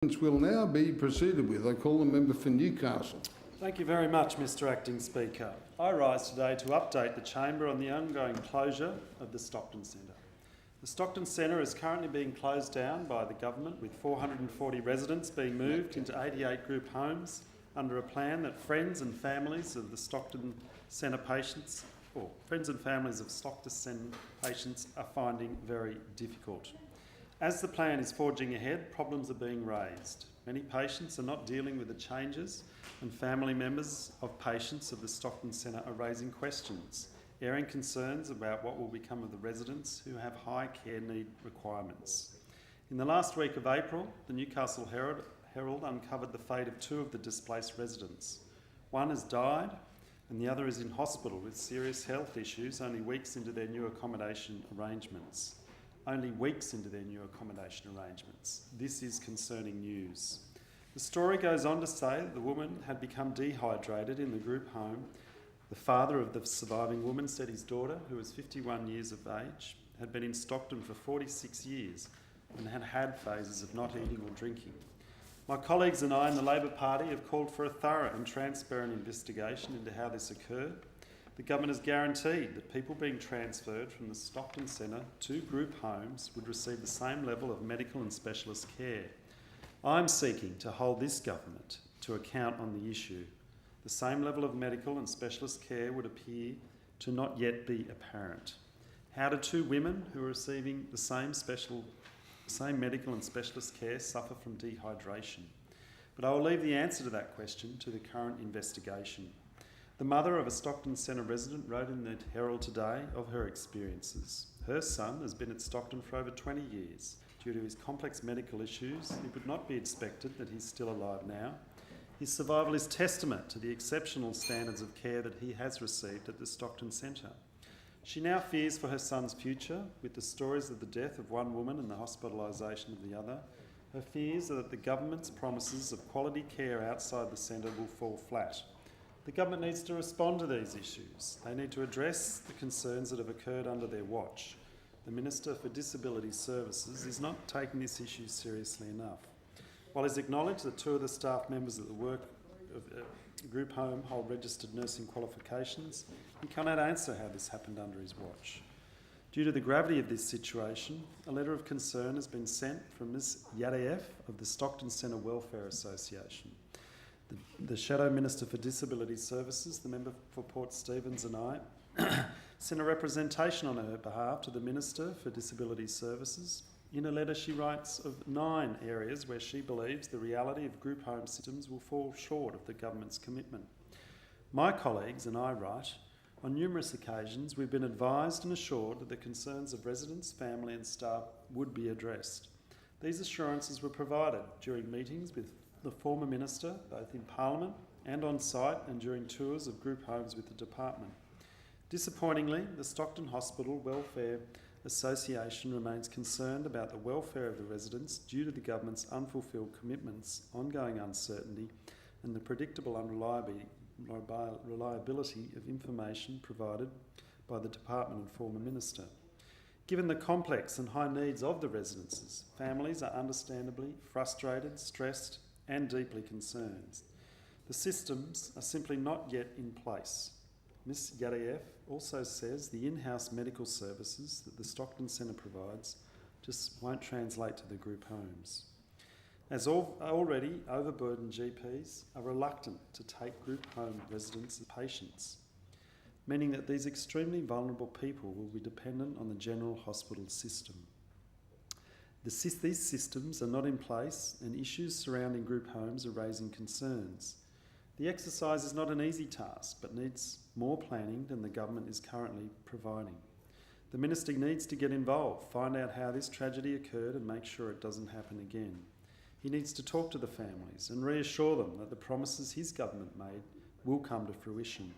Will now be proceeded with. I call the member for Newcastle. Thank you very much, Mr Acting Speaker. I rise today to update the Chamber on the ongoing closure of the Stockton Centre. The Stockton Centre is currently being closed down by the government, with 440 residents being moved into 88 group homes under a plan that friends and families of the Stockton Centre patients, or friends and families of Stockton Centre patients, are finding very difficult. As the plan is forging ahead, problems are being raised. Many patients are not dealing with the changes, and family members of patients of the Stockton Centre are raising questions, airing concerns about what will become of the residents who have high care need requirements. In the last week of April, the Newcastle Herald uncovered the fate of two of the displaced residents. One has died and the other is in hospital with serious health issues only weeks into their new accommodation arrangements. This is concerning news. The story goes on to say that the woman had become dehydrated in the group home. The father of the surviving woman said his daughter, who was 51 years of age, had been in Stockton for 46 years and had had phases of not eating or drinking. My colleagues and I in the Labor Party have called for a thorough and transparent investigation into how this occurred. The government has guaranteed that people being transferred from the Stockton Centre to group homes would receive the same level of medical and specialist care. I'm seeking to hold this government to account on the issue. The same level of medical and specialist care would appear to not yet be apparent. How do two women who are receiving the same medical and specialist care suffer from dehydration? But I will leave the answer to that question to the current investigation. The mother of a Stockton Centre resident wrote in the Herald today of her experiences. Her son has been at Stockton for over 20 years. Due to his complex medical issues, it would not be expected that he's still alive now. His survival is testament to the exceptional standards of care that he has received at the Stockton Centre. She now fears for her son's future, with the stories of the death of one woman and the hospitalisation of the other. Her fears are that the government's promises of quality care outside the centre will fall flat. The government needs to respond to these issues. They need to address the concerns that have occurred under their watch. The Minister for Disability Services is not taking this issue seriously enough. While he's acknowledged that two of the staff members at the work of a group home hold registered nursing qualifications, he cannot answer how this happened under his watch. Due to the gravity of this situation, a letter of concern has been sent from Ms Yadev of the Stockton Centre Welfare Association. The Shadow Minister for Disability Services, the member for Port Stephens and I sent a representation on her behalf to the Minister for Disability Services. In a letter she writes of 9 areas where she believes the reality of group home systems will fall short of the government's commitment. My colleagues and I write, on numerous occasions we've been advised and assured that the concerns of residents, family and staff would be addressed. These assurances were provided during meetings with the former Minister, both in Parliament and on site and during tours of group homes with the department. Disappointingly, the Stockton Hospital Welfare Association remains concerned about the welfare of the residents due to the government's unfulfilled commitments, ongoing uncertainty and the predictable reliability of information provided by the department and former Minister. Given the complex and high needs of the residences, families are understandably frustrated, stressed and deeply concerned. The systems are simply not yet in place. Ms Yadev also says the in-house medical services that the Stockton Centre provides just won't translate to the group homes. As already overburdened GPs are reluctant to take group home residents as patients, meaning that these extremely vulnerable people will be dependent on the general hospital system. These systems are not in place and issues surrounding group homes are raising concerns. The exercise is not an easy task but needs more planning than the government is currently providing. The Minister needs to get involved, find out how this tragedy occurred and make sure it doesn't happen again. He needs to talk to the families and reassure them that the promises his government made will come to fruition.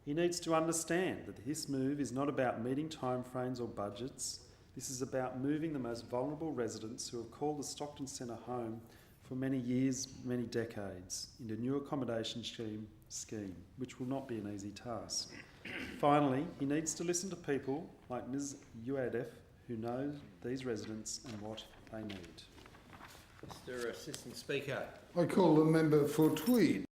He needs to understand that this move is not about meeting timeframes or budgets. This is about moving the most vulnerable residents who have called the Stockton Centre home for many years, many decades, into a new accommodation scheme, which will not be an easy task. Finally, he needs to listen to people like Ms Yadev who know these residents and what they need. Mr Assistant Speaker. I call the member for Tweed.